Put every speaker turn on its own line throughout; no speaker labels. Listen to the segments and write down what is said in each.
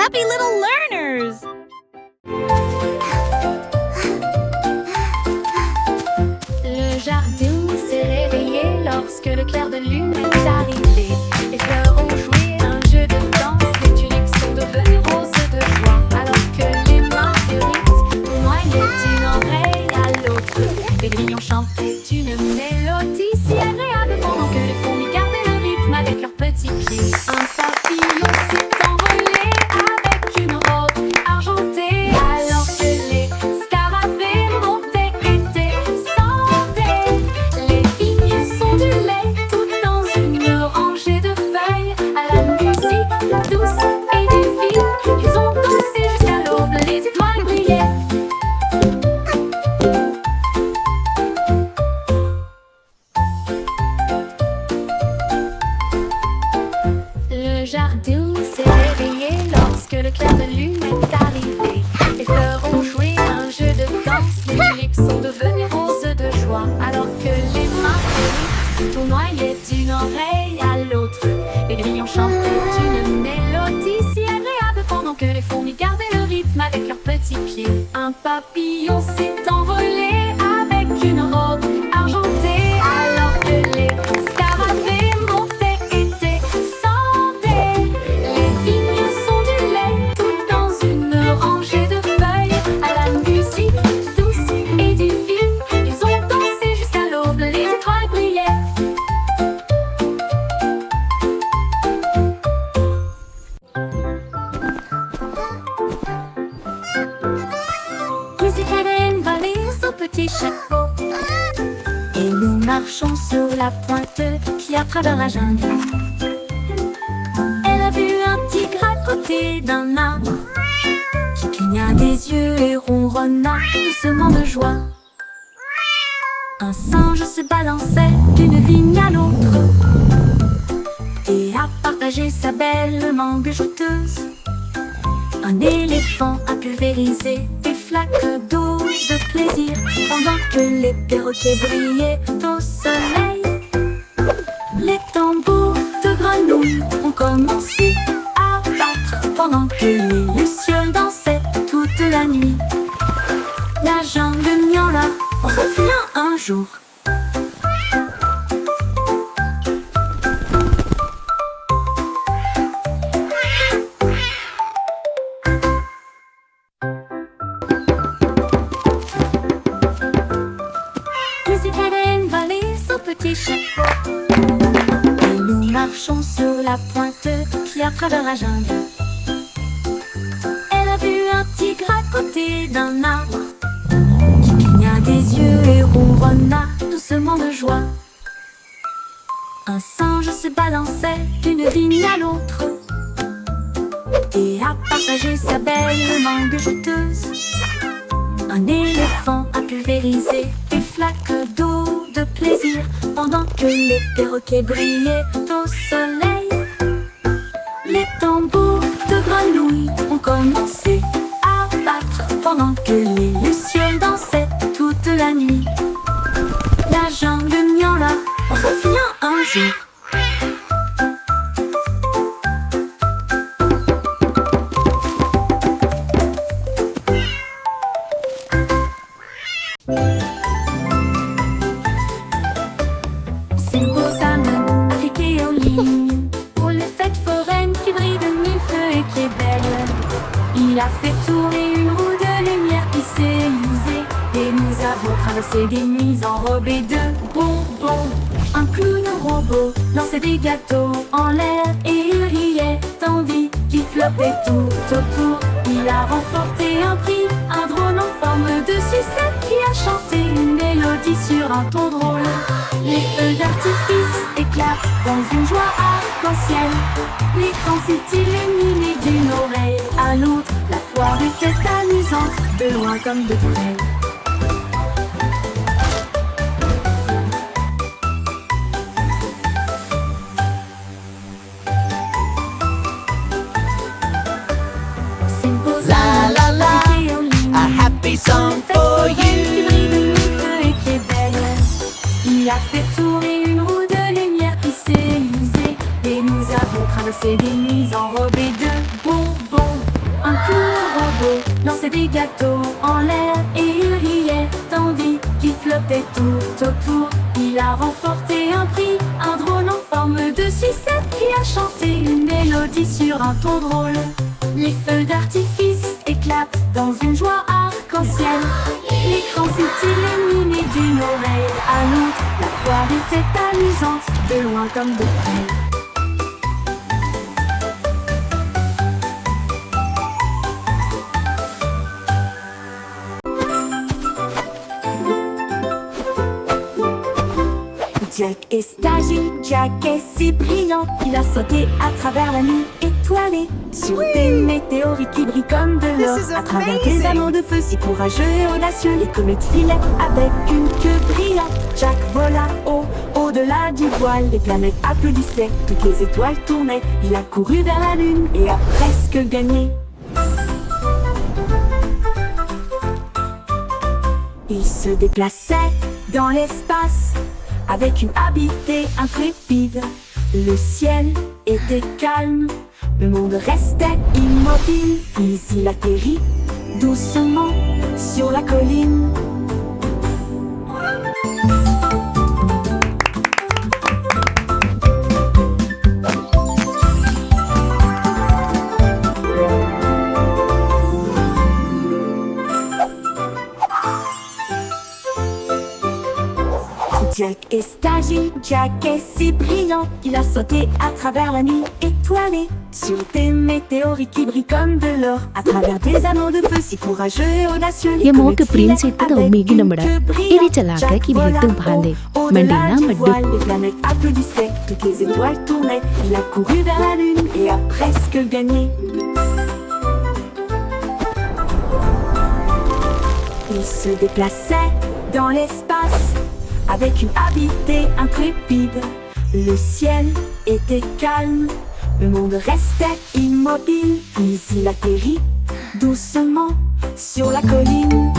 happy little learners!
Le jardin s'est réveillé lorsque le clair de lune est arrivé. Les fleurs ont joué un jeu de danse, les tulips sont devenues roses de joie. Alors que les marguerites noyaient d'une oreille à l'autre, les grillons chantaient une mélodie si agréable pendant que les fourmis gardaient le rythme avec leurs petits pieds. Un papillon s'est envolé avec une robe argentée, alors que les scarabées montaient et descendaient. Les vignes sont du lait tout dans une rangée de feuilles, à la musique douce et divine. Ils ont dansé jusqu'à l'aube, les étoiles brillaient. Le jardin s'est réveillé lorsque le clair de lune est arrivé. Les fleurs ont joué un jeu de danse, les tulips sont devenues roses de joie. Alors que les marguerites tournoyaient d'une oreille à l'autre, les grillons chantaient une mélodie si agréable pendant que les fourmis gardaient le rythme avec leurs petits pieds. Un papillon s'est envolé avec une robe argentée, alors que les scarabées montaient et descendaient. Les vignes sont du lait tout dans une rangée de feuilles, à la musique douce et divine. Ils ont dansé jusqu'à l'aube, les étoiles brillaient. Musique valise au petit chapeau, et nous marchons sur la pointe qui a travers la jungle. Elle a vu un tigre à côté d'un arbre qui cligna des yeux et ronronna doucement de joie. Un singe se balançait d'une vigne à l'autre et a partagé sa belle mangue jouteuse. Un éléphant a pulvérisé des flaques d'eau de plaisir pendant que les perroquets brillaient au soleil. Les tambours de grenouilles ont commencé à battre pendant que les lucioles dansaient toute la nuit. La jungle miaula revient un jour. Petit chapeau, et nous marchons sur la pointe qui a travers la jungle. Elle a vu un tigre à côté d'un arbre qui cligna des yeux et ronronna doucement de joie. Un singe se balançait d'une vigne à l'autre et a partagé sa belle mangue jouteuse. Un éléphant a pulvérisé des flaques d'eau de plaisir pendant que les perroquets brillaient au soleil. Les tambours de grenouilles ont commencé à battre pendant que les lucioles dansaient toute la nuit. La jungle miaula revient un jour. C'est beau salmon appliqué aux lignes pour les fêtes foraines qui brillent de mille feux et qui est belle. Il a fait tourner une roue de lumière qui s'est usée et nous avons traversé des nuits enrobées de bonbons. Un clown robot lançait des gâteaux en l'air et il riait tandis qu'il flottait tout autour. Il a remporté un prix, un drone en forme de sucette qui a chanté une mélodie sur un ton drôle. Les feux d'artifice éclatent dans une joie arc-en-ciel. L'écran s'est illuminé d'une oreille à l'autre. La foire était amusante, de loin comme de près. C'est beau
La la la, a happy song for you.
Il a fait tourner une roue de lumière qui s'est usée et nous avons traversé des nuits enrobées de bonbons. lançait des gâteaux en l'air et il riait tandis qu'il flottait tout autour. Il a remporté un prix, un drôle en forme de sucette qui a chanté une mélodie sur un ton drôle. Les feux d'artifice éclatent dans une joie arc-en-ciel. L'écran s'est illuminé d'une oreille à l'autre. La foire était amusante, de loin comme de près. Jack est agile, Jack est si brillant, il a sauté à travers la nuit étoilée, sur des météorites qui brillent comme de l'or, à travers des anneaux de feu si courageux et audacieux. Les comètes filaient avec une queue brillante. Jack vola au-delà du voile, les planètes applaudissaient, toutes les étoiles tournaient. Il a couru vers la lune et a presque gagné. Il se déplaçait dans l'espace avec une habileté intrépide. Le ciel était calme, le monde restait immobile. Puis il atterrit doucement sur la colline. Jack est agile, Jack est si brillant, il a sauté à travers la nuit étoilée, sur des météorites qui brillent comme de l'or, à travers des anneaux de feu si courageux et audacieux.
ये मौके प्रिंस इतना तो उम्मीद न बड़ा इरी चला के कि भेटू भांदे मंडीना मड्डू
Les planètes applaudissaient, toutes les étoiles tournaient. Il a couru vers la lune et a presque gagné. Il se déplaçait dans l'espace avec une habileté intrépide. Le ciel était calme, le monde restait immobile. Puis il atterrit doucement sur la colline.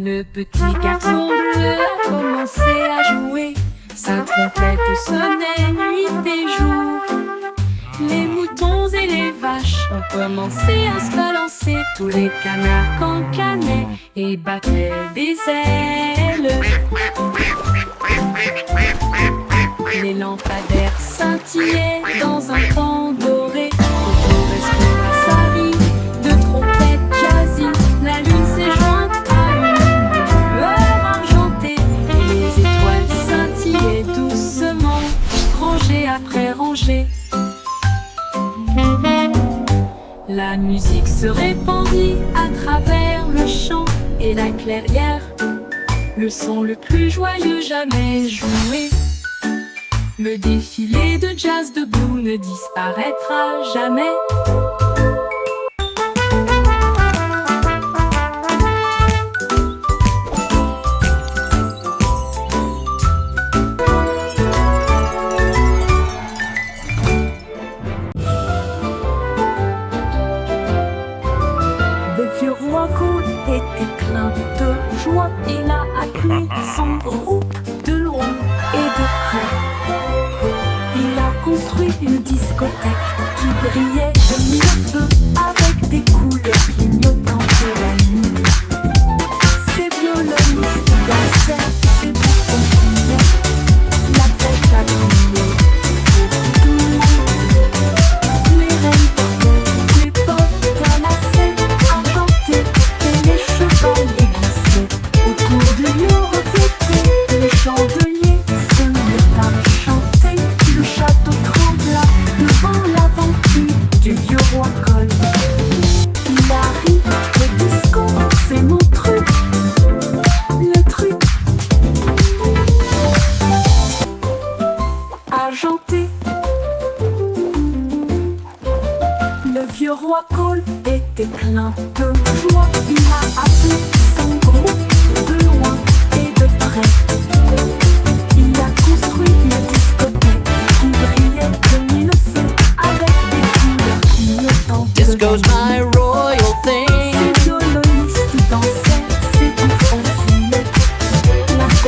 Le petit garçon bleu a commencé à jouer. Sa trompette sonnait nuit et jour. Les moutons et les vaches ont commencé à se balancer. Tous les canards cancanaient et battaient des ailes. Les lampadaires scintillaient dans un pan doré. Au correspond à sa vie de trompette jazzy. La lune s'est jointe à une lueur argentée et les étoiles scintillaient doucement, rangée après rangée. La musique se répandit à travers le champ et la clairière, le son le plus joyeux jamais joué. Le défilé de jazz debout ne disparaîtra jamais. Le vieux roi Cool était plein de joie. Il a appelé son groupe de loin et de près. Il a construit une discothèque qui brillait de mille feux avec des couleurs clignotantes de la nuit. Ses violonistes dansaient, ses boutons criaient. La fête a crié pour tout le monde. Les reines portaient les bottes lacées, argentées, et les chevaliers glissaient autour de l'eau reflétée. Les chandeliers se mirent à chanter. Le château trembla devant l'aventure du vieux roi Cole. Il arrive, le disco, c'est mon truc. Le truc argenté. Le vieux roi Cole était plein de joie. Il a appelé son groupe de loin et de près. Il a construit une discothèque qui brillait de mille feux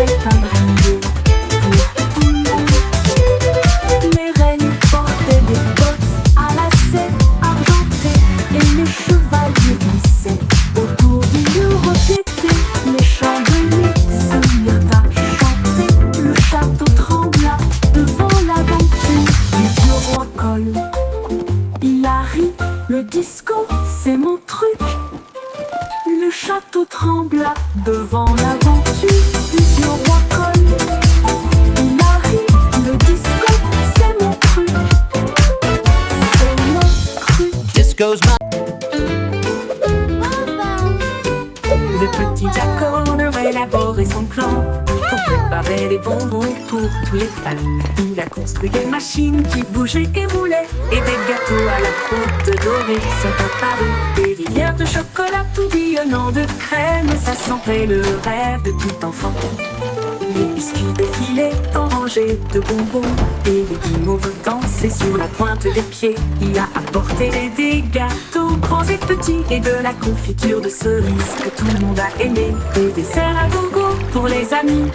c'est un brindille. Les reines portaient des bottes à lacets argentés et les chevaliers glissaient autour du bureau d'été. Les chandeliers se mirent à chanter, le château trembla devant l'aventure du vieux roi Cole. Hilary, le disco, c'est mon truc. Le château trembla devant l'aventure du vieux roi Cole. Hilary, le disco, c'est mon truc. C'est mon truc.
Disco's my
Le petit Jack aurait élaboré son plan pour préparer les bonbons pour tous les fans. Il a construit des machines qui bougeaient et roulaient et des gâteaux à la croûte dorée sont apparus. Des rivières de chocolat tourbillonnant de crème, ça sentait le rêve de tout enfant. Les biscuits défilaient en rangées de bonbons et les guimauves dansaient sur la pointe des pieds. Il a apporté des gâteaux grands et petits et de la confiture de cerises que tout le monde a aimé. Des desserts à gogo pour les amis.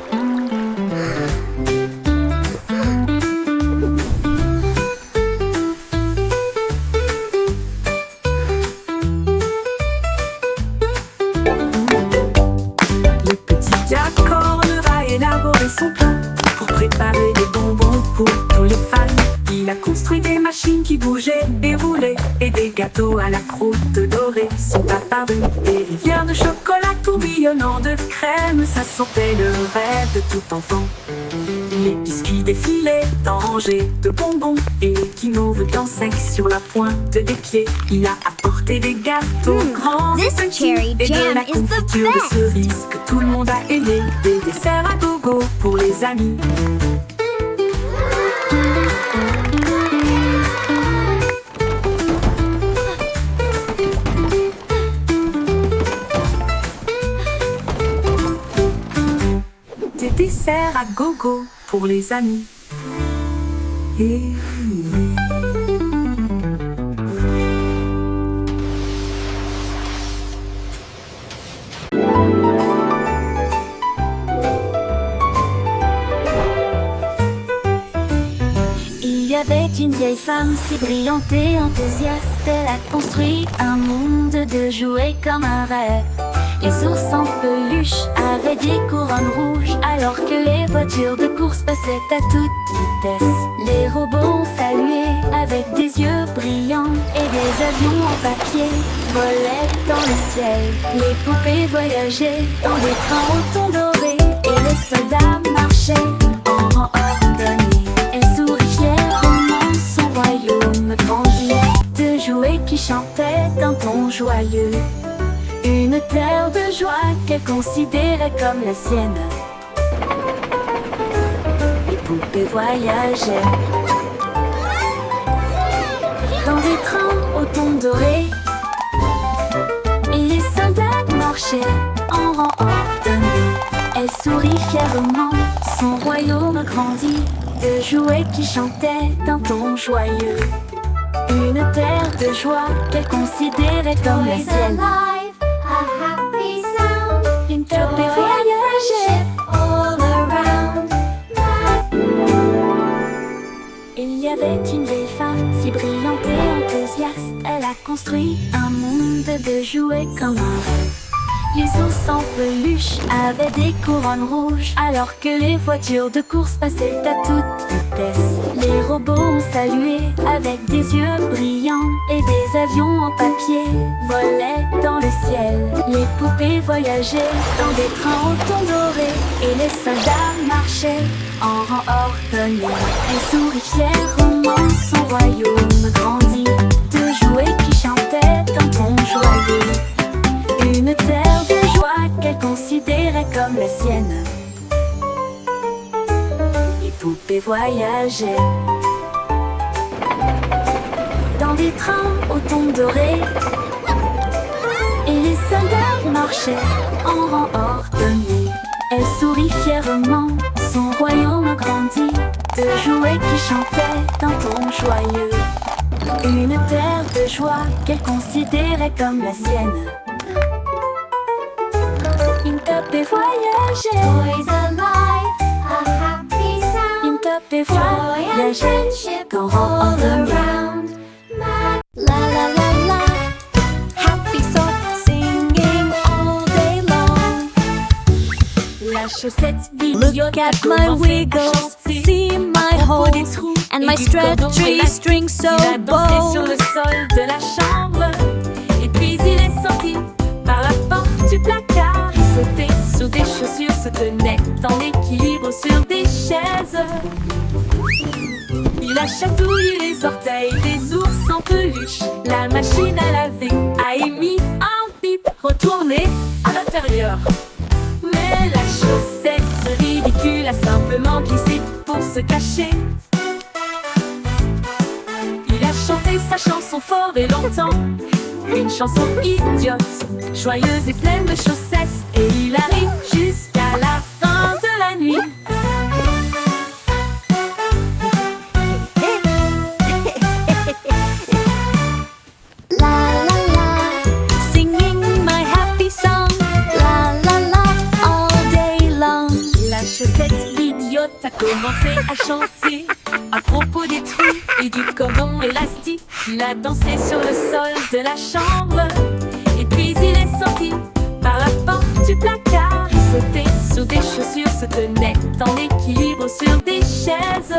Le petit Jack Horner a élaboré son plan pour préparer des bonbons pour tous les fans. Il a construit des machines qui bougeaient et roulaient et des gâteaux à la croûte dorée sont apparus. Des rivières de chocolat tourbillonnant de crème, ça sentait le rêve de tout enfant. Les biscuits défilaient en rangées de bonbons et les guimauves dansaient sur la pointe des pieds. Il a apporté des gâteaux grands et
This
petits
cherry
et de
jam
la
is the
confiture de
best.
cerises que tout le monde a aimé. Des desserts à gogo pour les amis. Des desserts à gogo pour les amis.
Il y avait une vieille femme si brillante et enthousiaste. Elle a construit un monde de jouets comme un rêve. Les ours en peluche avaient des couronnes rouges, alors que les voitures de course passaient à toute vitesse. Les robots ont salué avec des yeux brillants et des avions en papier volaient dans le ciel. Les poupées voyageaient dans des trains au ton doré et les soldats marchaient en rang ordonné. Elle sourit fièrement, son royaume grandit de jouets qui chantaient d'un ton joyeux. Une terre de joie qu'elle considérait comme la sienne. Les poupées voyageaient dans des trains au ton doré et les soldats marchaient en rang ordonné. Elle sourit fièrement, son royaume grandit de jouets qui chantaient d'un ton joyeux. Une terre de joie qu'elle considérait comme la sienne.
A happy sound.
Une poupée voyageait
All around.
Il y avait une vieille femme si brillante et enthousiaste. Elle a construit un monde de jouets comme un rêve. Les ours en peluche avaient des couronnes rouges, alors que les voitures de course passaient à toute vitesse. Les robots ont salué avec des yeux brillants et des avions en papier volaient dans le ciel. Les poupées voyageaient dans des trains au ton doré et les soldats marchaient en rang ordonné. Elle sourit fièrement, son royaume grandit de jouets qui chantaient d'un ton joyeux. Une terre de joie qu'elle considérait comme la sienne. Les poupées voyageaient dans des trains au ton doré et les soldats marchaient en rang ordonné. Elle sourit fièrement, son royaume grandit de jouets qui chantaient d'un ton joyeux. Une terre de joie qu'elle considérait comme la sienne. Une poupée voyageait
Toys alive.
chaussettes
Look at my wiggles, see my holes, and my stretchy string so
Il a dansé sur
bold.
le sol de la chambre. Et puis il est sorti par la porte du placard. Il sautait sur des chaussures, se tenait en équilibre sur des chaises. Il a chatouillé les orteils des ours en peluche. La machine à laver a émis un bip retourné à l'intérieur. Mais la chaussette ridicule a simplement glissé pour se cacher. Il a chanté sa chanson fort et longtemps, une chanson idiote, joyeuse et pleine de chaussettes. Et il arrive jusqu'à la fin de la nuit.
La la la, singing my happy song. La la la, all day long.
La chaussette idiote a commencé à chanter à propos des trous et du cordon élastique. Il a dansé sur le sol de la chambre. Et puis il est sorti par la porte du placard. Il sautait sur des chaussures, se tenait en équilibre sur des chaises.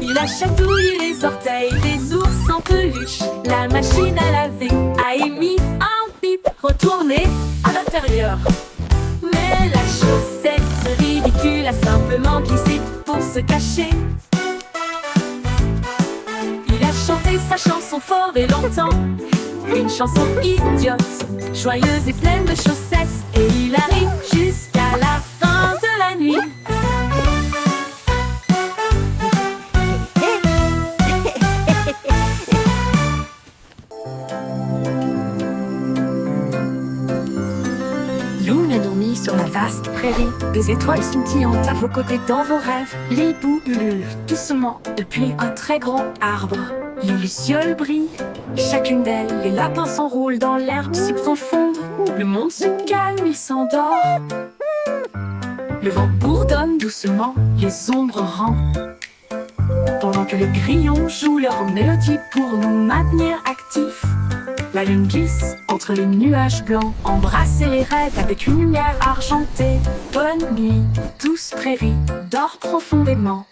Il a chatouillé les orteils des ours en peluche. La machine à laver a émis un bip retourné à l'intérieur. Mais la chaussette ridicule a simplement glissé pour se cacher. Il a chanté sa chanson fort et longtemps, une chanson idiote, joyeuse et pleine de chaussettes. Et il arrive jusqu'à la fin de la nuit. Lune a dormi sur la vaste prairie. Des étoiles scintillantes à vos côtés dans vos rêves. Les boues ululent doucement depuis un très grand arbre. Les lucioles brillent, chacune d'elles. Les lapins s'enroulent dans l'herbe si profonde. Le monde se calme, il s'endort. Le vent bourdonne doucement, les ombres rampent. Pendant que les grillons jouent leur mélodie pour nous maintenir actifs. La lune glisse entre les nuages blancs, embrasser les rêves avec une lumière argentée. Bonne nuit, douce prairie, dors profondément.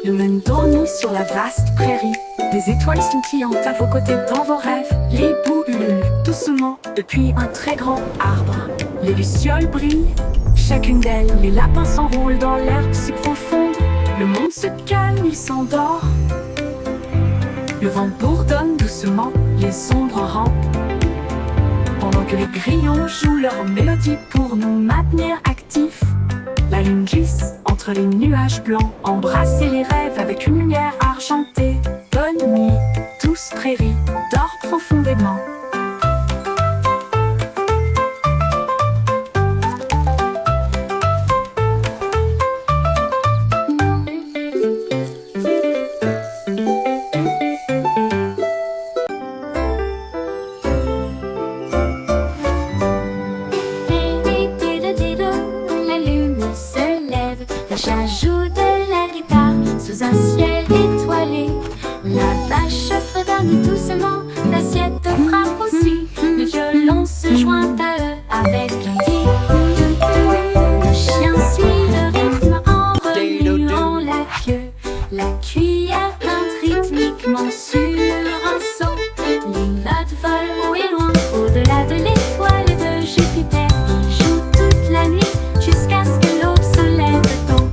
Lune dormit sur la vaste prairie. Des étoiles scintillantes à vos côtés dans vos rêves. Les boues ululent doucement depuis un très grand arbre. Les lucioles brillent, chacune d'elles. Les lapins s'enroulent dans l'herbe si profonde. Le monde se calme, il s'endort. Le vent bourdonne doucement, les ombres rampent. Pendant que les grillons jouent leur mélodie pour nous maintenir actifs. La lune glisse entre les nuages blancs, embrasser les rêves avec une lumière argentée. Bonne nuit, douce prairie, dors profondément.
La lune se lève, le chat joue de la guitare sous un ciel étoilé. La vache fredonne doucement, l'assiette frappe aussi. Le violon se joint à eux avec un tic. Le chien suit le rythme en remuant la queue. La cuillère teinte rythmiquement sur un seau. Les notes volent haut et loin, au-delà de l'étoile de Jupiter. Ils jouent toute la nuit jusqu'à ce que l'aube se lève tôt.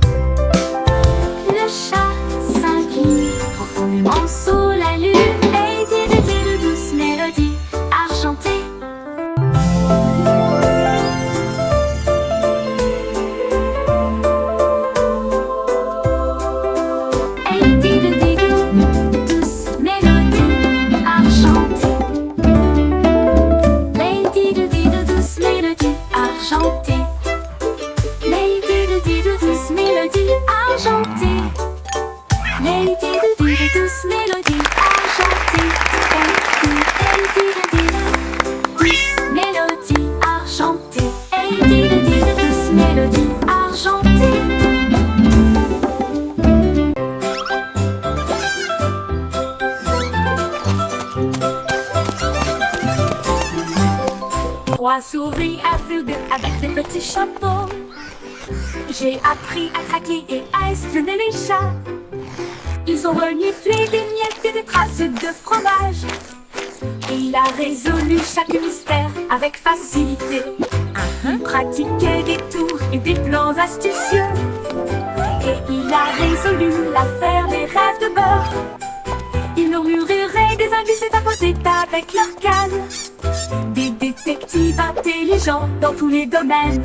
Le chat s'incline profondément sous la lune et dit de douces mélodies argentées. Elle dit de douces mélodies argentées. Lady de douces mélodies argentées. Lady de douces mélodies argentées. Lady de douces mélodies argentées. Lady de douces mélodies argentées. mélodie argentée. Trois souris aveugles avec des petits chapeaux. J'ai appris à traquer et à espionner les chats. Ils ont reniflé des miettes et des traces de fromage. Il a résolu chaque mystère avec facilité. Il pratiquait des tours et des plans astucieux. Et il a résolu l'affaire des rêves de beurre. Ils murmuraient des indices et tapotaient avec leur canne. Des détectives intelligents dans tous les domaines.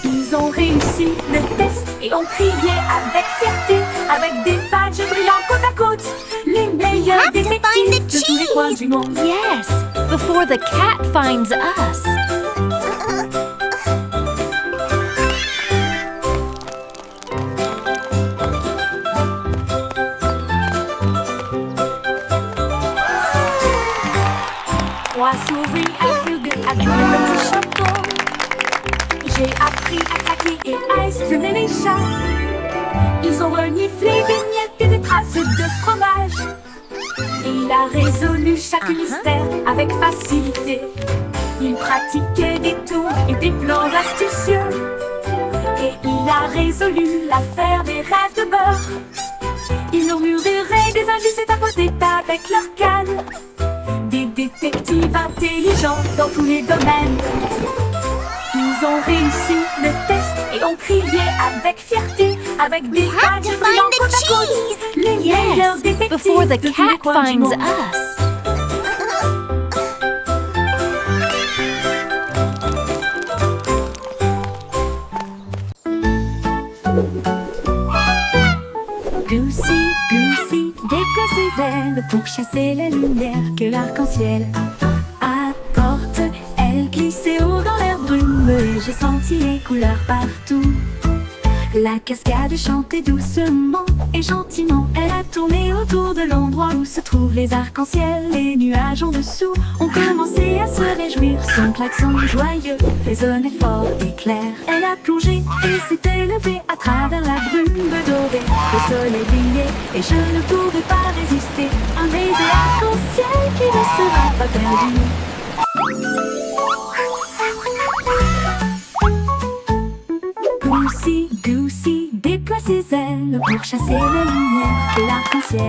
Ils ont réussi le test et ont crié avec fierté, avec des badges brillants côte à côte. Les meilleurs détectives de tous les coins du monde.
Yes, before the cat finds us.
Trois souris aveugles avec des petits chapeaux. J'ai appris à traquer et à espionner les chats. Ils ont reniflé des miettes et des traces de fromage. Il a résolu chaque mystère avec facilité. Il pratiquait des tours et des plans astucieux. Et il a résolu l'affaire des rêves de beurre. Ils murmuraient des indices et tapotaient avec leur canne. Des détectives intelligents dans tous les domaines. Ils ont réussi le test et ont crié avec fierté, avec des badges brillants côte à côte. Les meilleurs
Yes,
détectives
before the
de tous les
cat
coins du
finds
monde.
us.
Goosey, Goosey, déploie ses ailes pour chasser la lumière que l'arc-en-ciel apporte. Elle glissait haut dans l'air brume et j'ai senti les couleurs partout. La cascade chantait doucement et gentiment. Elle a tourné autour de l'endroit où se trouvent les arcs-en-ciel. Les nuages en dessous ont commencé à se réjouir. Son klaxon joyeux résonnait fort et clair. Elle a plongé et s'est élevée à travers la brume dorée. Le soleil brillait et je ne pouvais pas résister. Un baiser arc-en-ciel qui ne sera pas perdu. Goosey, Goosey, déploie ses ailes pour chasser la lumière que l'arc-en-ciel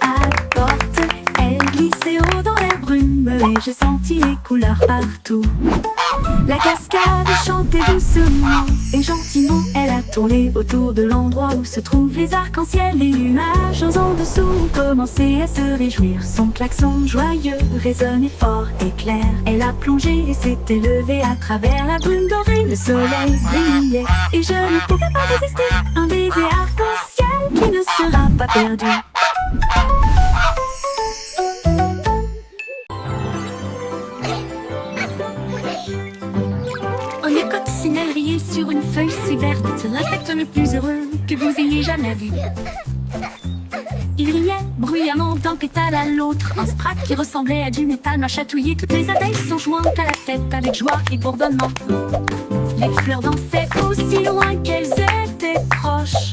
apporte. Elle glissait haut dans la brume et j'ai senti les couleurs partout. La cascade chantait doucement et gentiment. Elle a tourné autour de l'endroit où se trouvent les arcs-en-ciel. Les nuages en dessous ont commencé à se réjouir. Son klaxon joyeux résonnait fort et clair. Elle a plongé et s'est élevée à travers la brume dorée. Le soleil brillait et je ne pouvais pas résister. Un baiser arc-en-ciel qui ne sera pas perdu. Un coccinelle riait sur une feuille si verte. C'est l'insecte le plus heureux que vous ayez jamais vu. Il riait bruyamment d'un pétale à l'autre. Un sprat qui ressemblait à du métal m'a chatouillé. Toutes les abeilles sont jointes à la fête avec joie et bourdonnement. Les fleurs dansaient aussi loin qu'elles étaient proches.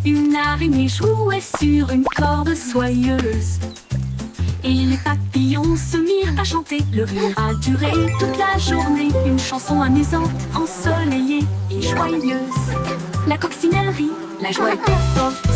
Une araignée jouait sur une corde soyeuse. Et les papillons se mirent à chanter. Le rire a duré toute la journée. Une chanson amusante, ensoleillée et joyeuse. La coccinelle rit, la joie était forte.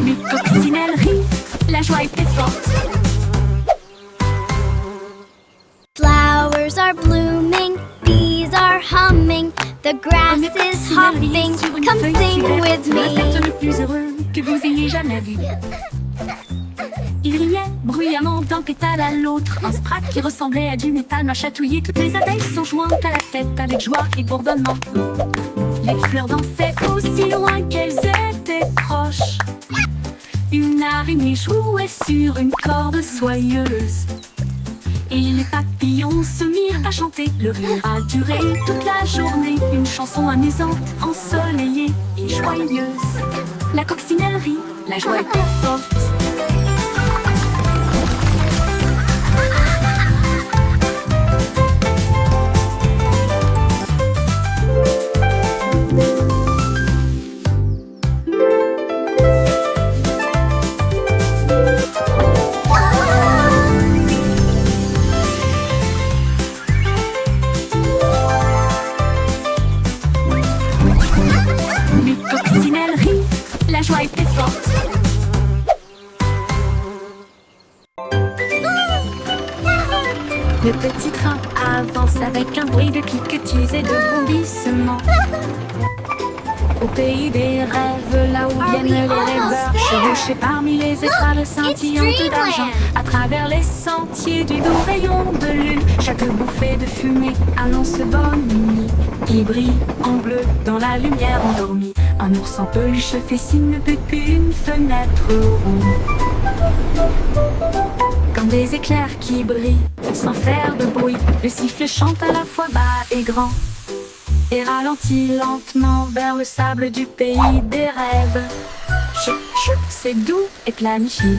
Les coccinelles rient, la joie était forte.
Flowers are blooming, bees are humming, the grass is hopping. Come sing with
L'insecte
me.
le plus heureux que vous ayez jamais vu. Il riait bruyamment d'un pétale à l'autre. Un sprat qui ressemblait à du métal m'a chatouillé. Toutes les abeilles sont jointes à la fête avec joie et bourdonnement. Les fleurs dansaient aussi loin qu'elles étaient proches.
araignée jouait sur une corde soyeuse. Et les papillons se mirent à chanter. Le rire a duré toute la journée. Une chanson amusante, ensoleillée et joyeuse. La coccinelle rit, la joie était forte. Les coccinelles rient, la joie était forte. Le petit train avance avec un bruit de cliquetis et de bondissements. Au pays des rêves, là où viennent les rêveurs, chevauchés parmi les étoiles scintillantes d'argent, à travers les sentiers du doux rayon de lune, chaque bouffée de fumée annonce bonne nuit. Qui brille en bleu dans la lumière endormie. Un ours en peluche fait signe depuis une fenêtre ronde. Comme des éclairs qui brillent sans faire de bruit, le sifflet chante à la fois bas et grand et ralentit lentement vers le sable du pays des rêves. Chut, chut, c'est doux et planifié.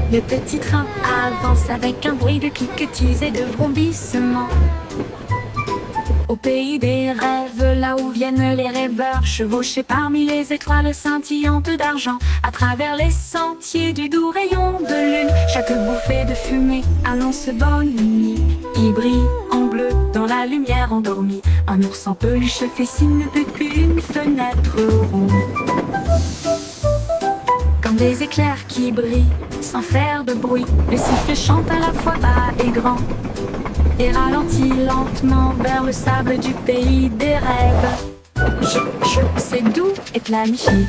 Le petit train avance avec un bruit de cliquetis et de vrombissements. Au pays des rêves, là où viennent les rêveurs, chevauchés parmi les étoiles scintillantes d'argent, à travers les sentiers du doux rayon de lune, chaque bouffée de fumée annonce bonne nuit. Il brille en bleu dans la lumière endormie. Un ours en peluche fait signe depuis une fenêtre ronde. Comme des éclairs qui brillent sans faire de bruit, le sifflet chante à la fois bas et grand et ralentit lentement vers le sable du pays des rêves. Chut, chut, c'est doux et planifié.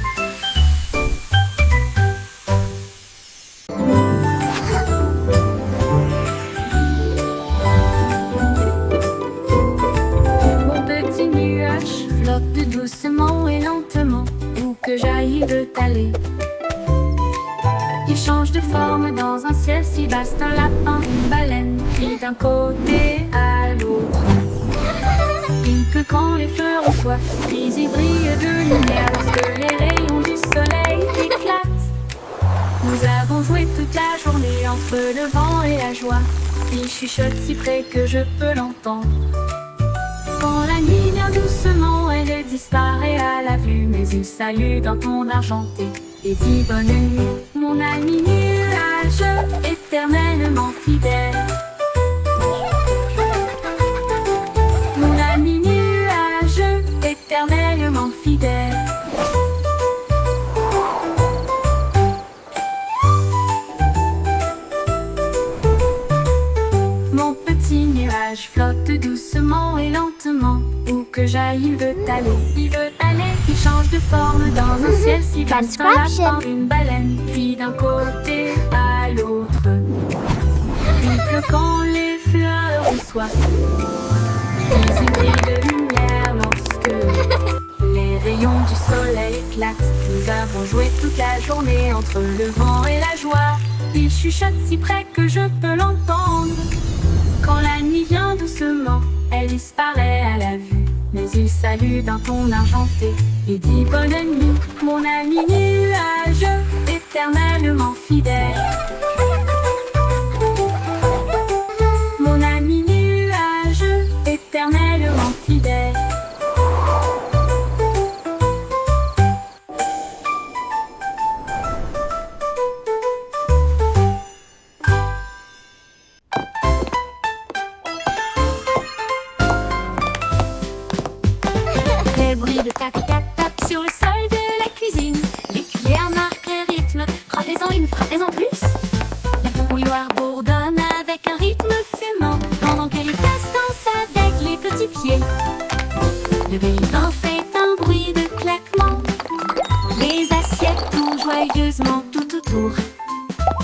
Mon petit nuage flotte doucement et lentement, où que j'aille de t'aller. Il change de forme dans un ciel si vaste, un lapin, une baleine, puis d'un côté à l'autre. Il pleut quand les fleurs ont soif, puis il brille de lumière lorsque les rayons du soleil éclatent. Nous avons joué toute la journée entre le vent et la joie. Il chuchote si près que je peux l'entendre. Quand la nuit vient doucement, elle disparaît à la vue, mais il salue d'un ton argenté et dit bonne nuit, mon ami nuage éternellement fidèle. Mon ami nuage éternellement fidèle. Mon petit nuage flotte doucement et lentement, où que j'aille il veut aller, il veut aller. Il change de forme dans un ciel si vaste, un lapin, une baleine, puis d'un côté à l'autre. Il pleut quand les fleurs ont soif, puis il brille de lumière lorsque les rayons du soleil éclatent. Nous avons joué toute la journée entre le vent et la joie. Il chuchote si près que je peux l'entendre. Quand la nuit vient doucement, elle disparaît à la vue, mais il salue d'un ton argenté et dit bonne nuit, mon ami nuage éternellement fidèle. Mon ami nuage éternellement fidèle. Les bruits de tac-tac-tac sur le sol de la cuisine. Les cuillères marquent le rythme. Frappez-en une, frappez-en plus. La bouilloire bourdonne avec un rythme fumant, pendant que les tasses dansent avec les petits pieds. Le bain fait un bruit de claquement. Les assiettes tournent joyeusement tout autour.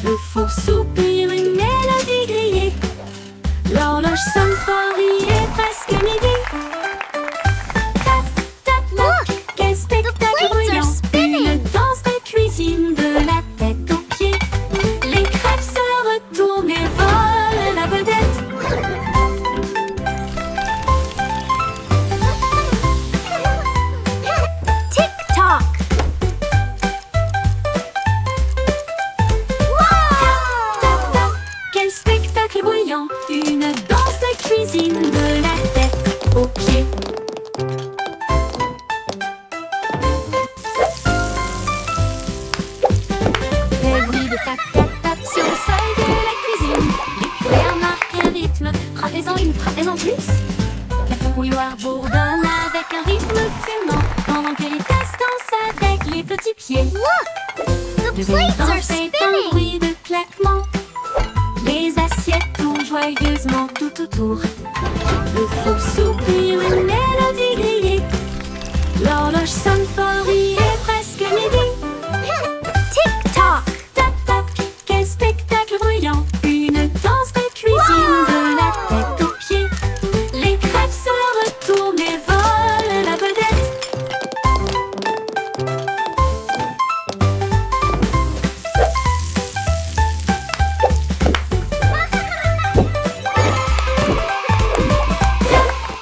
Le four soupire une mélodie grillée. L'horloge sonne fort, il est presque midi. Tac, tac,
bouilloire bourdonne avec un rythme fumant pendant que les tasses dansent avec les petits pieds.
The
Le
plates
vent
are
fait un
spinning.
bruit de claquement. Les assiettes tournent joyeusement tout autour. Le four soupire une mélodie grillée. L'horloge sonne fort, il est presque midi.
Tick-tock.
Tac tac, quel spectacle bruyant. Une danse de cuisine de la tête aux pieds. Les crêpes se retournent et volent la vedette.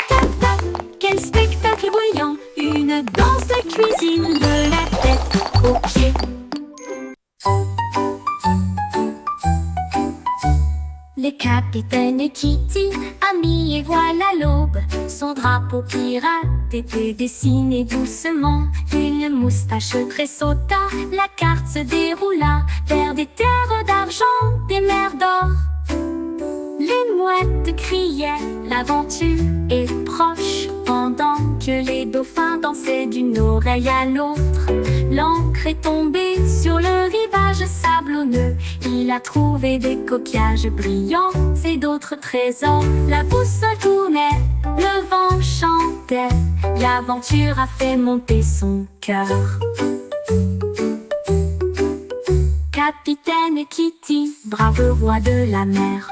Tac tac, quel spectacle bruyant. Une danse de cuisine de la tête aux pieds. Le capitaine Kitty a mis et voilà l'aube. Son drapeau pirate était dessiné doucement. Une moustache tressauta, la carte se déroula vers des terres d'argent, des mers d'or. Les mouettes criaient, l'aventure est proche, pendant que les dauphins dansaient d'une oreille à l'autre. L'ancre est tombée sur le rivage sablonneux. Il a trouvé des coquillages brillants et d'autres trésors. La boussole tournait, le vent chantait. L'aventure a fait monter son cœur. Capitaine Kitty, brave roi de la mer.